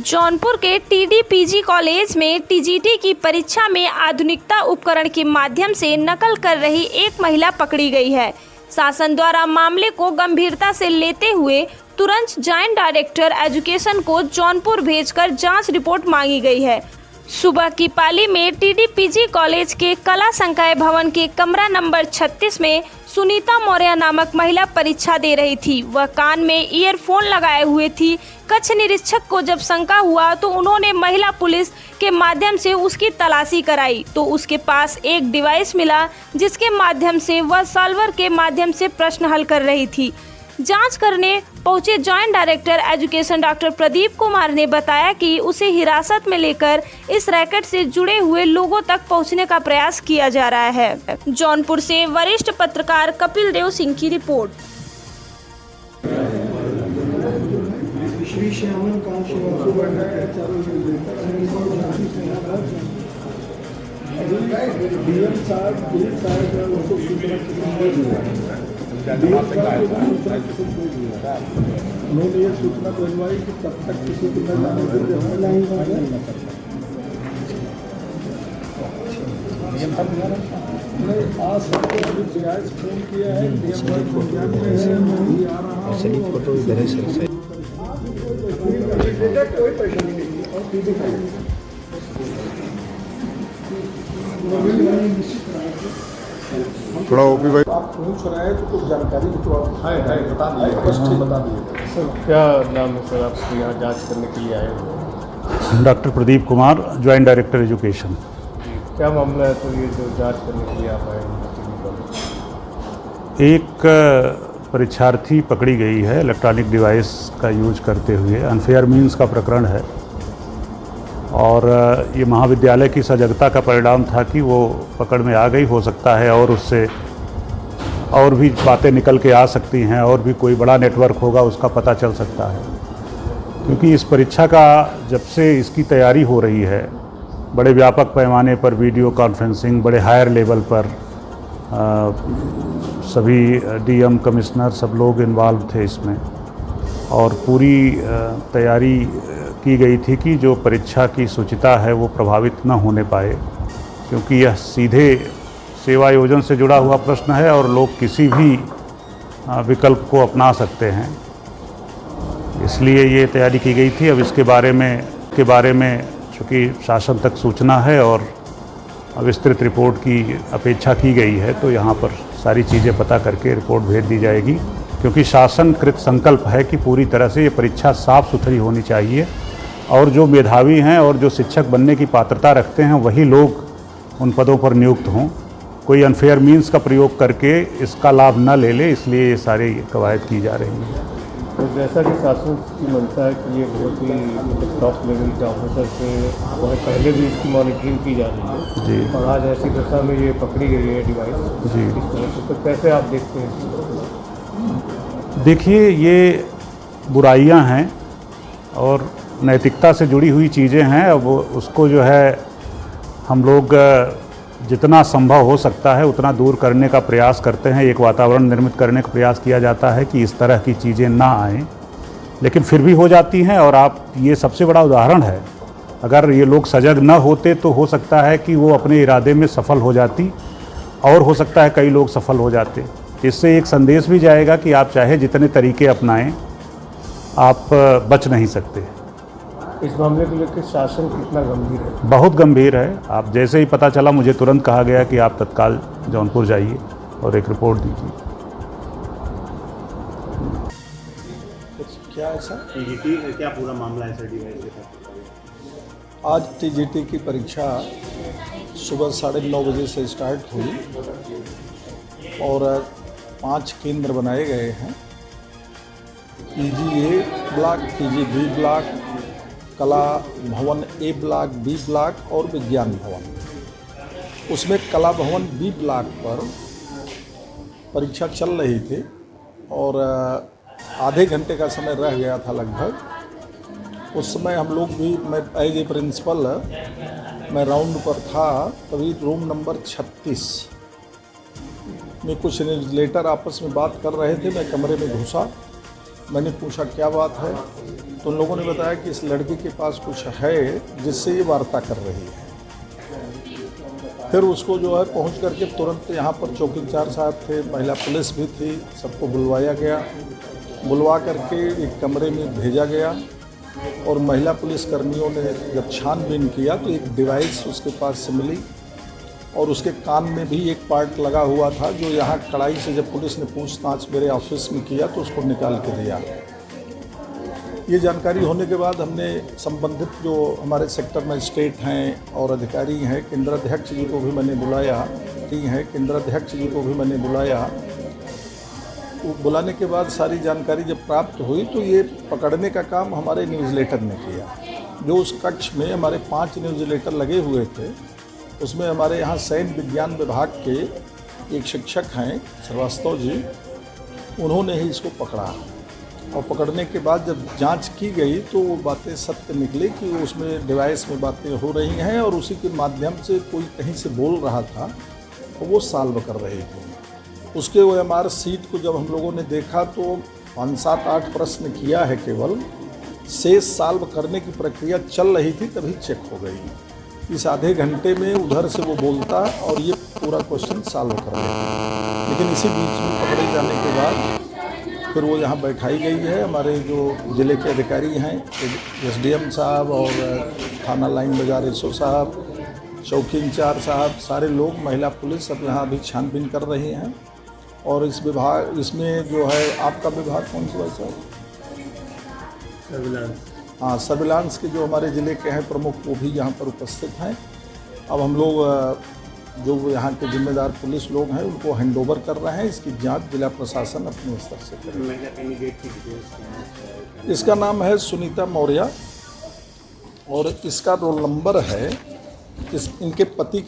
जौनपुर के TDPG college में TGT की परीक्षा में आधुनिकता उपकरण के माध्यम से नकल कर रही एक महिला पकड़ी गई है। शासन द्वारा मामले को गंभीरता से लेते हुए तुरंत जॉइंट डायरेक्टर एजुकेशन को जौनपुर भेजकर जांच रिपोर्ट मांगी गई है। सुबह की पाली में TDPG कॉलेज के कला संकाय भवन के कमरा नंबर 36 में सुनीता मौर्य नामक महिला परीक्षा दे रही थी। वह कान में ईयरफोन लगाए हुए थी। कक्ष निरीक्षक को जब शंका हुआ तो उन्होंने महिला पुलिस के माध्यम से उसकी तलाशी कराई तो उसके पास एक डिवाइस मिला जिसके माध्यम से वह सॉल्वर के माध्यम से प्रश्न हल कर रही थी। जांच करने पहुंचे joint director education doctor Pradeep Kumar ने बताया कि उसे हिरासत में लेकर इस रैकेट से जुड़े हुए लोगों तक पहुंचने का प्रयास किया जा रहा है। जौनपुर से वरिष्ठ पत्रकार कपिल देव सिंह की रिपोर्ट। उन्होंने ये सूचना दिलवाई कि तब तक किसी को न जाने देते नहीं आज सबको अभी जियाज फोन किया है कोई परेशानी नहीं और थोड़ा ओपी भाई आप पूछ रहे हैं तो कुछ जानकारी तो आप बता दिए सर। क्या नाम है सर, आप यहाँ जांच करने के लिए आए हो? Doctor Pradeep Kumar, joint director education. क्या मामला है सर, ये जो जांच करने के लिए आप आए हैं? एक परीक्षार्थी पकड़ी गई है इलेक्ट्रॉनिक डिवाइस का यूज करते हुए। अनफेयर मीन्स का प्रकरण है और ये महाविद्यालय की सजगता का परिणाम था कि वो पकड़ में आ गई। हो सकता है और उससे और भी बातें निकल के आ सकती हैं और भी कोई बड़ा नेटवर्क होगा उसका पता चल सकता है, क्योंकि इस परीक्षा का जब से इसकी तैयारी हो रही है बड़े व्यापक पैमाने पर वीडियो कॉन्फ्रेंसिंग, बड़े हायर लेवल पर सभी DM कमिश्नर सब लोग इन्वॉल्व थे इसमें और पूरी तैयारी की गई थी कि जो परीक्षा की शुचिता है वो प्रभावित न होने पाए, क्योंकि यह सीधे सेवा योजन से जुड़ा हुआ प्रश्न है और लोग किसी भी विकल्प को अपना सकते हैं, इसलिए ये तैयारी की गई थी। अब इसके बारे में चूँकि शासन तक सूचना है और विस्तृत रिपोर्ट की अपेक्षा की गई है तो यहाँ पर सारी चीज़ें पता करके रिपोर्ट भेज दी जाएगी, क्योंकि शासन कृत संकल्प है कि पूरी तरह से ये परीक्षा साफ सुथरी होनी चाहिए और जो मेधावी हैं और जो शिक्षक बनने की पात्रता रखते हैं वही लोग उन पदों पर नियुक्त हों। कोई अनफेयर मीन्स का प्रयोग करके इसका लाभ न ले ले, इसलिए ये सारी कवायद की जा रही है। तो जैसा कि शासन की मंशा है कि ये बहुत ही टॉप लेवल के ऑफिसर से बहुत पहले भी इसकी मॉनिटरिंग की जा रही है जी, और आज ऐसी दशा में ये पकड़ी गई है डिवाइस जी। इस तरह से, तो कैसे आप देखते हैं? देखिए, ये बुराइयां हैं और नैतिकता से जुड़ी हुई चीज़ें हैं। अब उसको जो है हम लोग जितना संभव हो सकता है उतना दूर करने का प्रयास करते हैं। एक वातावरण निर्मित करने का प्रयास किया जाता है कि इस तरह की चीज़ें ना आएँ, लेकिन फिर भी हो जाती हैं। और आप ये सबसे बड़ा उदाहरण है, अगर ये लोग सजग न होते तो हो सकता है कि वो अपने इरादे में सफल हो जाती और हो सकता है कई लोग सफल हो जाते। इससे एक संदेश भी जाएगा कि आप चाहे जितने तरीके अपनाएं आप बच नहीं सकते। इस मामले को लेकर शासन कितना गंभीर है? बहुत गंभीर है। आप जैसे ही पता चला मुझे तुरंत कहा गया कि आप तत्काल जौनपुर जाइए और एक रिपोर्ट दीजिए। क्या ऐसा TGT क्या पूरा मामला है सर डिवाइस के साथ? आज TGT की परीक्षा सुबह 9:30 बजे से स्टार्ट हुई और 5 केंद्र बनाए गए हैं। PGA ब्लॉक, PGB ब्लॉक, कला भवन A ब्लॉक, B ब्लॉक और विज्ञान भवन। उसमें कला भवन B ब्लॉक पर परीक्षा चल रही थी और आधे घंटे का समय रह गया था लगभग। उस समय हम लोग भी, मैं एज ए प्रिंसिपल मैं राउंड पर था, तभी रूम नंबर 36 में कुछ इन्विजिलेटर आपस में बात कर रहे थे। मैं कमरे में घुसा मैंने पूछा क्या बात है, तो उन लोगों ने बताया कि इस लड़की के पास कुछ है जिससे ये वार्ता कर रही है। फिर उसको जो है पहुंच करके तुरंत यहाँ पर चौकी इंचार्ज साहब थे, महिला पुलिस भी थी, सबको बुलवाया गया। बुलवा करके एक कमरे में भेजा गया और महिला पुलिस कर्मियों ने जब छानबीन किया तो एक डिवाइस उसके पास से मिली और उसके कान में भी एक पार्ट लगा हुआ था, जो यहाँ कड़ाई से जब पुलिस ने पूछताछ मेरे ऑफिस में किया तो उसको निकाल के दिया। ये जानकारी होने के बाद हमने संबंधित जो हमारे सेक्टर मजिस्ट्रेट हैं और अधिकारी हैं, केंद्राध्यक्ष जी को भी मैंने बुलाया। तो बुलाने के बाद सारी जानकारी जब प्राप्त हुई तो ये पकड़ने का काम हमारे न्यूज़लेटर ने किया। जो उस कक्ष में हमारे 5 न्यूज़लेटर लगे हुए थे, उसमें हमारे यहाँ सैन्य विज्ञान विभाग के एक शिक्षक हैं श्रीवास्तव जी, उन्होंने ही इसको पकड़ा। और पकड़ने के बाद जब जांच की गई तो वो बातें सत्य निकली कि उसमें डिवाइस में बातें हो रही हैं और उसी के माध्यम से कोई कहीं से बोल रहा था तो वो सॉल्व कर रही थी। उसके OMR सीट को जब हम लोगों ने देखा तो 5, 7, 8 प्रश्न किया है केवल, शेष सॉल्व करने की प्रक्रिया चल रही थी तभी चेक हो गई। इस आधे घंटे में उधर से वो बोलता और ये पूरा क्वेश्चन सॉल्व कर रहे। लेकिन इसी बीच में पकड़े जाने के बाद फिर वो यहाँ बैठाई गई है। हमारे जो ज़िले के अधिकारी हैं, SDM साहब और थाना लाइन बाजार SO साहब, चौकी इंचार्ज साहब, सारे लोग, महिला पुलिस अब यहाँ अभी छानबीन कर रहे हैं। और इस विभाग, इसमें जो है आपका विभाग कौन सा है सर? सर्विलांस। हाँ, सर्विलांस के जो हमारे ज़िले के हैं प्रमुख, वो भी यहाँ पर उपस्थित हैं। अब हम लोग जो यहाँ के जिम्मेदार पुलिस लोग हैं उनको हैंडओवर कर रहे हैं। इसकी जांच जिला प्रशासन अपने स्तर से करेगा। महिला कैंडिडेट की डिटेल्स, इसका नाम है सुनीता मौर्य और इसका रोल नंबर है, इनके पति का